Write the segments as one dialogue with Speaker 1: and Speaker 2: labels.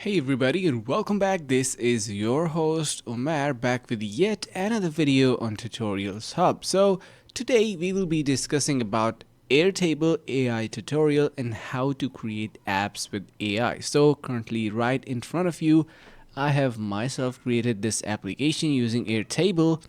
Speaker 1: Hey everybody and welcome back. This is your host Omar back with yet another video on Tutorials Hub. So today we will be discussing about Airtable AI tutorial and how to create apps with AI. So currently right in front of you, I have myself created this application using Airtable.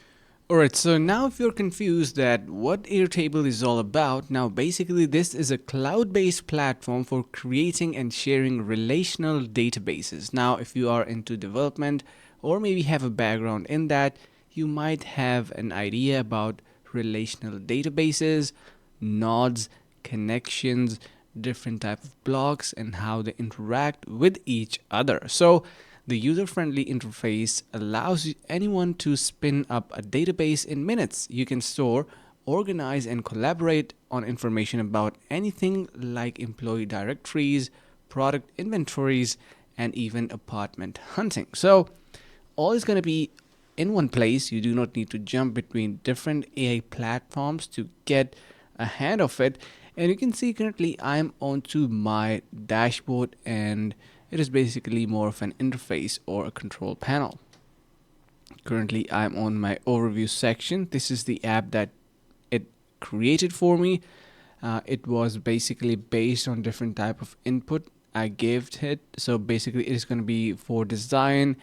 Speaker 1: Alright, so now if you're confused that what Airtable is all about, now basically this is a cloud-based platform for creating and sharing relational databases. Now if you are into development or maybe have a background in that, you might have an idea about relational databases, nodes, connections, different type of blocks and how they interact with each other. So the user-friendly interface allows anyone to spin up a database in minutes. You can store, organize, and collaborate on information about anything like employee directories, product inventories, and even apartment hunting. So all is going to be in one place. You do not need to jump between different AI platforms to get a hand of it. And you can see currently I'm onto my dashboard and it is basically more of an interface or a control panel. Currently I'm on my overview section. This is the app that it created for me. It was basically based on different type of input I gave it. So basically it is going to be for design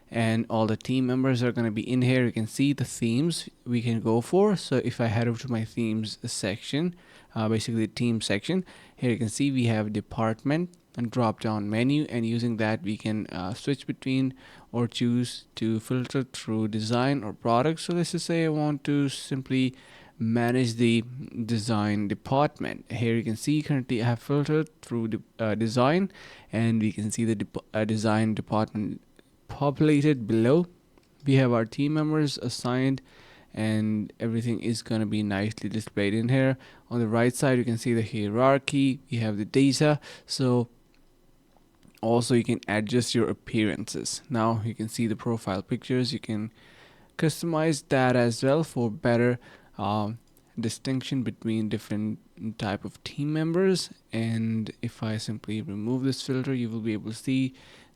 Speaker 1: and all the team members are going to be in here. You can see the themes we can go for. So if I head over to my themes section, basically the team section, here you can see we have department and drop down menu, and using that we can switch between or choose to filter through design or product. So let's just say I want to simply manage the design department. Here you can see currently I have filtered through design, and we can see the design department populated below. We have our team members assigned and everything is going to be nicely displayed in here. On the right side you can see the hierarchy, we have the data. So also you can adjust your appearances. Now you can see the profile pictures. You can customize that as well for better distinction between different type of team members. And if I simply remove this filter, you will be able to see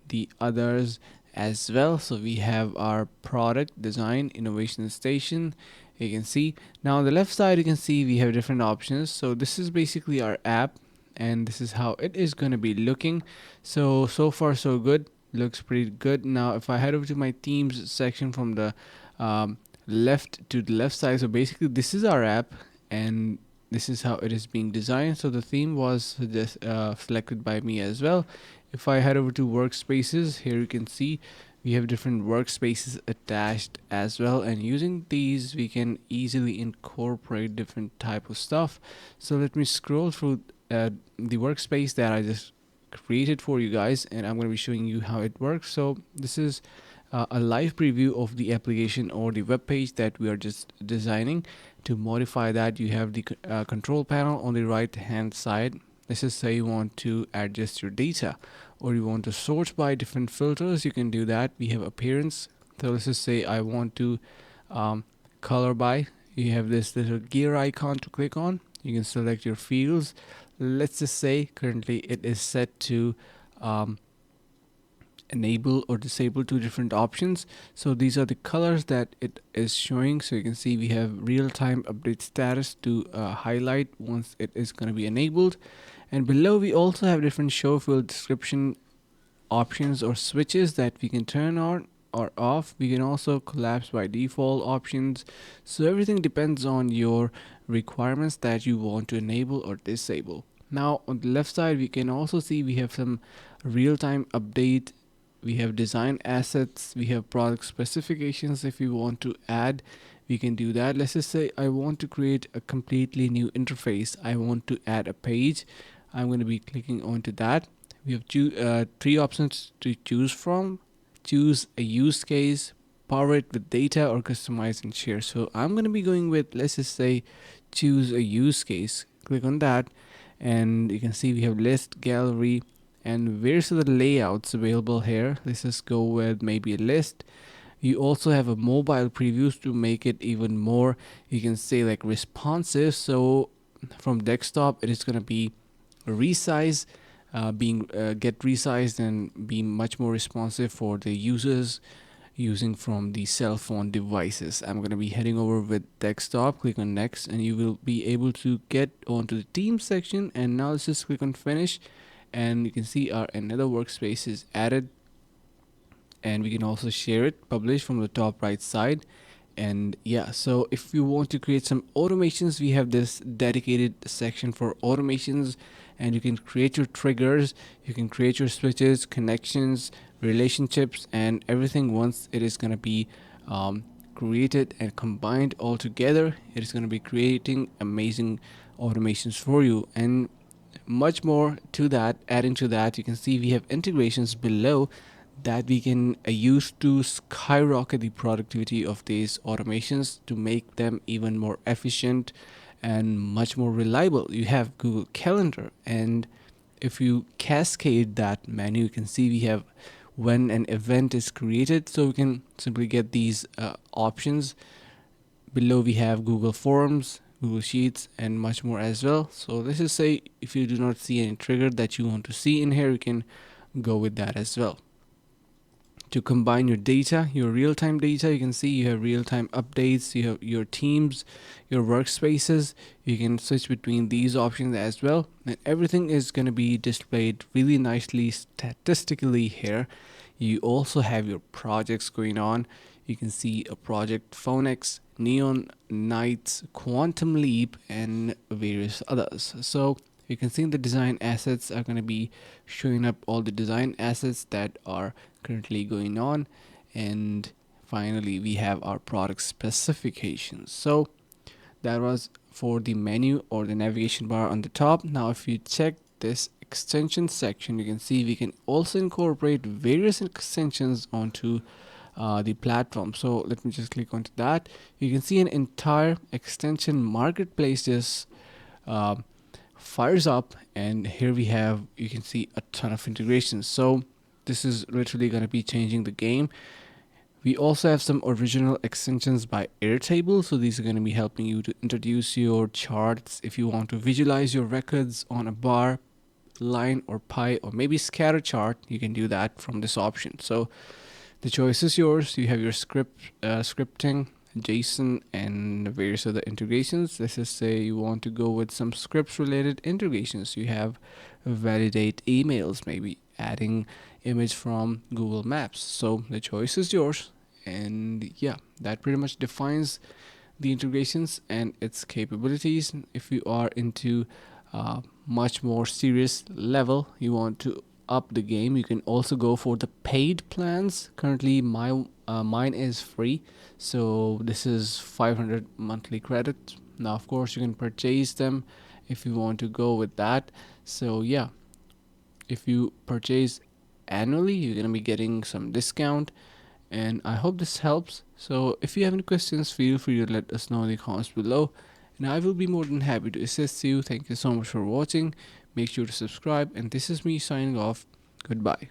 Speaker 1: the others as well. So we have our product design innovation station. You can see now on the left side you can see we have different options. So this is basically our app and this is how it is going to be looking. So far so good, looks pretty good. Now if I head over to my themes section from the left to the left side, so basically this is our app and this is how it is being designed. So the theme was just selected by me as well. If I head over to workspaces, here you can see we have different workspaces attached as well, and using these we can easily incorporate different type of stuff. So let me scroll through the workspace that I just created for you guys, and I'm going to be showing you how it works. So this is a live preview of the application or the web page that we are just designing. To modify that, you have the control panel on the right hand side. Let's just say you want to adjust your data or you want to sort by different filters. You can do that. We have appearance. So let's just say I want to color by. You have this little gear icon to click on. You can select your fields. Let's just say currently it is set to enable or disable two different options. So these are the colors that it is showing. So you can see we have real-time update status to highlight once it is going to be enabled. And below we also have different show field description options or switches that we can turn on or off. We can also collapse by default options. So everything depends on your requirements that you want to enable or disable. Now on the left side we can also see we have some real-time update. We have design assets, we have product specifications. If you want to add, we can do that. Let's just say I want to create a completely new interface. I want to add a page. I'm going to be clicking onto that. We have three options to choose from. Choose a use case, power it with data, or customize and share. So I'm going to be going with, let's just say, choose a use case. Click on that and you can see we have list, gallery, and where's the layouts available here. Let's just go with maybe a list. You also have a mobile previews to make it even more, you can say, like responsive. So from desktop it is going to be resize being get resized and be much more responsive for the users using from the cell phone devices. I'm going to be heading over with desktop, click on next, and you will be able to get onto the team section. And now let's just click on finish, and you can see our another workspace is added, and we can also share it, publish from the top right side. And yeah, so if you want to create some automations, we have this dedicated section for automations, and you can create your triggers, you can create your switches, connections, relationships, and everything. Once it is going to be created and combined all together, it is going to be creating amazing automations for you. And much more to that, adding to that, you can see we have integrations below that we can use to skyrocket the productivity of these automations to make them even more efficient and much more reliable. You have Google Calendar, and if you cascade that menu, you can see we have when an event is created, so we can simply get these options. Below we have Google Forms, Google Sheets, and much more as well. So let's just say if you do not see any trigger that you want to see in here, you can go with that as well. To combine your data, your real-time data, you can see you have real-time updates, you have your teams, your workspaces. You can switch between these options as well, and everything is going to be displayed really nicely statistically here. You also have your projects going on. You can see a project Phoenix, Neon Nights, Quantum Leap, and various others. So you can see the design assets are going to be showing up, all the design assets that are currently going on. And finally we have our product specifications. So that was for the menu or the navigation bar on the top. Now if you check this extension section, you can see we can also incorporate various extensions onto the platform. So let me just click onto that. You can see an entire extension marketplace just fires up, and here we have, you can see a ton of integrations. So this is literally going to be changing the game. We also have some original extensions by Airtable, so these are going to be helping you to introduce your charts. If you want to visualize your records on a bar, line, or pie, or maybe scatter chart, you can do that from this option. So the choice is yours. You have your scripting, JSON, and various other integrations. Let's just say you want to go with some scripts related integrations. You have validate emails, maybe adding image from Google Maps. So the choice is yours. And yeah, that pretty much defines the integrations and its capabilities. If you are into much more serious level, you want to up the game, you can also go for the paid plans. Currently mine is free, so this is 500 monthly credit. Now of course you can purchase them if you want to go with that. So yeah, if you purchase annually, you're gonna be getting some discount, and I hope this helps. So if you have any questions, feel free to let us know in the comments below, and I will be more than happy to assist you. Thank you so much for watching. Make sure to subscribe, and this is me signing off. Goodbye.